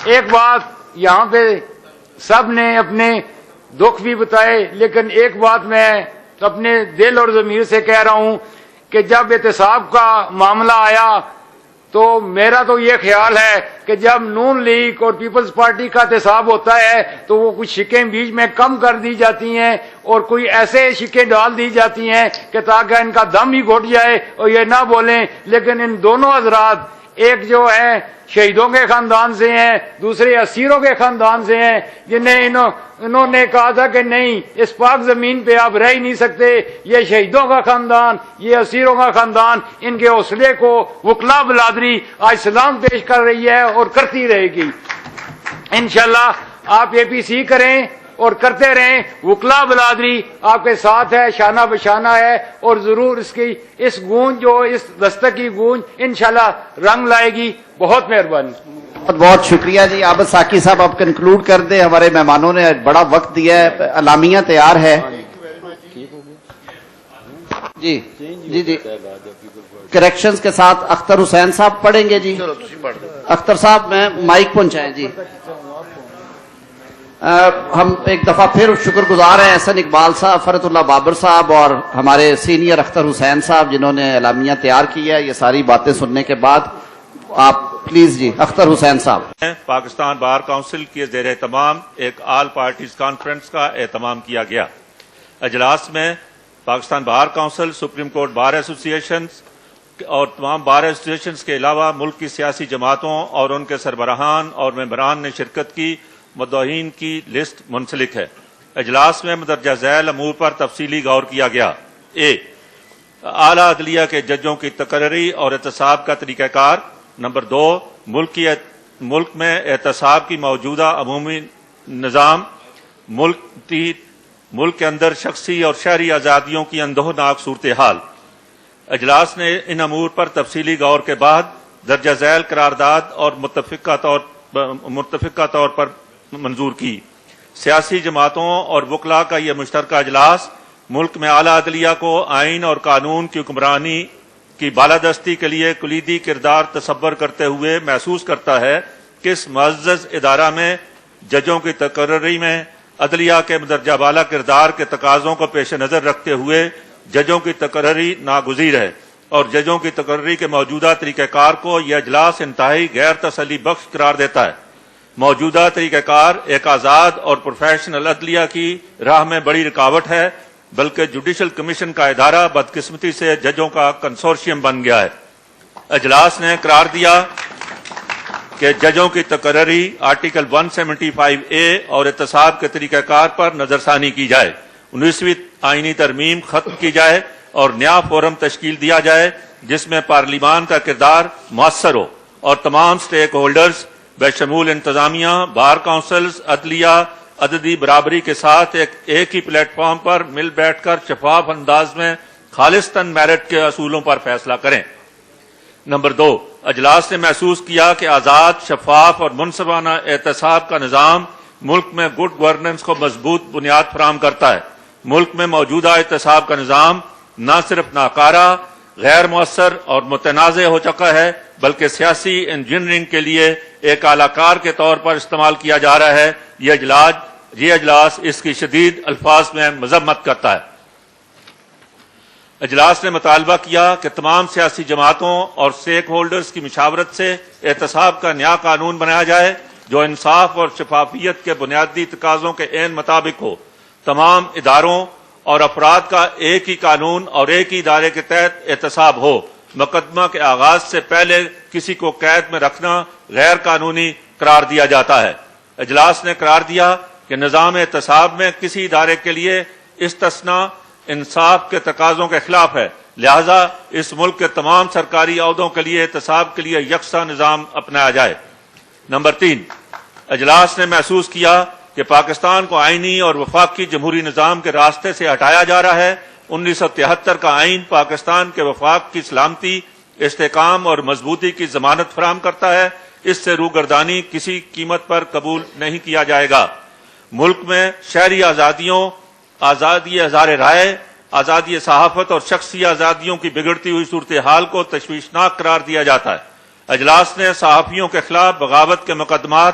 ایک بات یہاں پہ سب نے اپنے دکھ بھی بتائے، لیکن ایک بات میں اپنے دل اور ضمیر سے کہہ رہا ہوں کہ جب احتساب کا معاملہ آیا تو میرا تو یہ خیال ہے کہ جب نون لیگ اور پیپلز پارٹی کا احتساب ہوتا ہے تو وہ کچھ شکیں بیچ میں کم کر دی جاتی ہیں اور کوئی ایسے شکیں ڈال دی جاتی ہیں کہ تاکہ ان کا دم ہی گھٹ جائے اور یہ نہ بولیں. لیکن ان دونوں حضرات، ایک جو ہے شہیدوں کے خاندان سے ہیں، دوسرے اسیروں کے خاندان سے ہیں، جنہیں انہوں نے کہا تھا کہ نہیں، اس پاک زمین پہ آپ رہ ہی نہیں سکتے. یہ شہیدوں کا خاندان، یہ اسیروں کا خاندان، ان کے حوصلے کو وکلا برادری آج سلام پیش کر رہی ہے اور کرتی رہے گی. انشاءاللہ آپ اے پی سی کریں اور کرتے رہیں. وکلا برادری آپ کے ساتھ ہے، شانہ بشانہ ہے، اور ضرور اس گونج، جو اس دستک کی گونج انشاءاللہ رنگ لائے گی. بہت مہربانی. بہت بہت شکریہ جی. عابد ساقی صاحب آپ کنکلوڈ کر دیں، ہمارے مہمانوں نے بڑا وقت دیا ہے، اعلامیہ تیار ہے. جی جی جی کریکشنز کے ساتھ اختر حسین صاحب پڑھیں گے. جی اختر صاحب میں مائک پہنچائیں. جی ہم ایک دفعہ پھر شکر گزار ہیں احسن اقبال صاحب، فرت اللہ بابر صاحب اور ہمارے سینئر اختر حسین صاحب جنہوں نے اعلامیہ تیار کیا ہے. یہ ساری باتیں سننے کے بعد آپ پلیز جی اختر حسین صاحب. پاکستان بار کونسل کے زیر اہتمام ایک آل پارٹیز کانفرنس کا اہتمام کیا گیا. اجلاس میں Pakistan bar council, supreme court bar ایسوسی ایشنز اور تمام بار ایسوسی ایشنز کے علاوہ ملک کی سیاسی جماعتوں اور ان کے سربراہان اور ممبران نے شرکت کی. مدعوین کی لسٹ منسلک ہے. اجلاس میں مندرجہ ذیل امور پر تفصیلی غور کیا گیا. اعلیٰ عدلیہ کے ججوں کی تقرری اور احتساب کا طریقہ کار. نمبر 2، ملک میں احتساب کی موجودہ عمومی نظام. ملک کے اندر شخصی اور شہری آزادیوں کی اندوہناک صورتحال. اجلاس نے ان امور پر تفصیلی غور کے بعد درجہ ذیل قرارداد اور متفقہ طور پر منظور کی. سیاسی جماعتوں اور وکلاء کا یہ مشترکہ اجلاس ملک میں اعلیٰ عدلیہ کو آئین اور قانون کی حکمرانی کی بالادستی کے لیے کلیدی کردار تصور کرتے ہوئے محسوس کرتا ہے کہ اس معزز ادارہ میں ججوں کی تقرری میں عدلیہ کے مندرجہ بالا کردار کے تقاضوں کو پیش نظر رکھتے ہوئے ججوں کی تقرری ناگزیر ہے اور ججوں کی تقرری کے موجودہ طریقہ کار کو یہ اجلاس انتہائی غیر تسلی بخش قرار دیتا ہے. موجودہ طریقہ کار ایک آزاد اور پروفیشنل عدلیہ کی راہ میں بڑی رکاوٹ ہے، بلکہ جوڈیشل کمیشن کا ادارہ بدقسمتی سے ججوں کا کنسورشیم بن گیا ہے. اجلاس نے قرار دیا کہ ججوں کی تقرری آرٹیکل 175A اور احتساب کے طریقہ کار پر نظر ثانی کی جائے. 19ویں آئینی ترمیم ختم کی جائے اور نیا فورم تشکیل دیا جائے جس میں پارلیمان کا کردار مؤثر ہو اور تمام سٹیک ہولڈرز بشمول انتظامیہ، بار کونسلز، عدلیہ، عددی برابری کے ساتھ ایک ہی پلیٹ فارم پر مل بیٹھ کر شفاف انداز میں خالصتاً میرٹ کے اصولوں پر فیصلہ کریں. نمبر 2، اجلاس نے محسوس کیا کہ آزاد، شفاف اور منصفانہ احتساب کا نظام ملک میں گڈ گورننس کو مضبوط بنیاد فراہم کرتا ہے. ملک میں موجودہ احتساب کا نظام نہ صرف ناکارہ، غیر مؤثر اور متنازع ہو چکا ہے بلکہ سیاسی انجینئرنگ کے لیے ایک اعلی کار کے طور پر استعمال کیا جا رہا ہے. یہ اجلاس اس کی شدید الفاظ میں مذمت کرتا ہے. اجلاس نے مطالبہ کیا کہ تمام سیاسی جماعتوں اور سٹیک ہولڈرز کی مشاورت سے احتساب کا نیا قانون بنایا جائے جو انصاف اور شفافیت کے بنیادی تقاضوں کے عین مطابق ہو. تمام اداروں اور افراد کا ایک ہی قانون اور ایک ہی ادارے کے تحت احتساب ہو. مقدمہ کے آغاز سے پہلے کسی کو قید میں رکھنا غیر قانونی قرار دیا جاتا ہے. اجلاس نے قرار دیا کہ نظام احتساب میں کسی ادارے کے لیے استثناء انصاف کے تقاضوں کے خلاف ہے، لہذا اس ملک کے تمام سرکاری عہدوں کے لیے احتساب کے لیے یکساں نظام اپنایا جائے. نمبر 3، اجلاس نے محسوس کیا کہ پاکستان کو آئینی اور وفاقی جمہوری نظام کے راستے سے ہٹایا جا رہا ہے. 1973 کا آئین پاکستان کے وفاق کی سلامتی، استحکام اور مضبوطی کی ضمانت فراہم کرتا ہے. اس سے روگردانی کسی قیمت پر قبول نہیں کیا جائے گا. ملک میں شہری آزادیوں، آزادی اظہار رائے، آزادی صحافت اور شخصی آزادیوں کی بگڑتی ہوئی صورتحال کو تشویشناک قرار دیا جاتا ہے. اجلاس نے صحافیوں کے خلاف بغاوت کے مقدمات،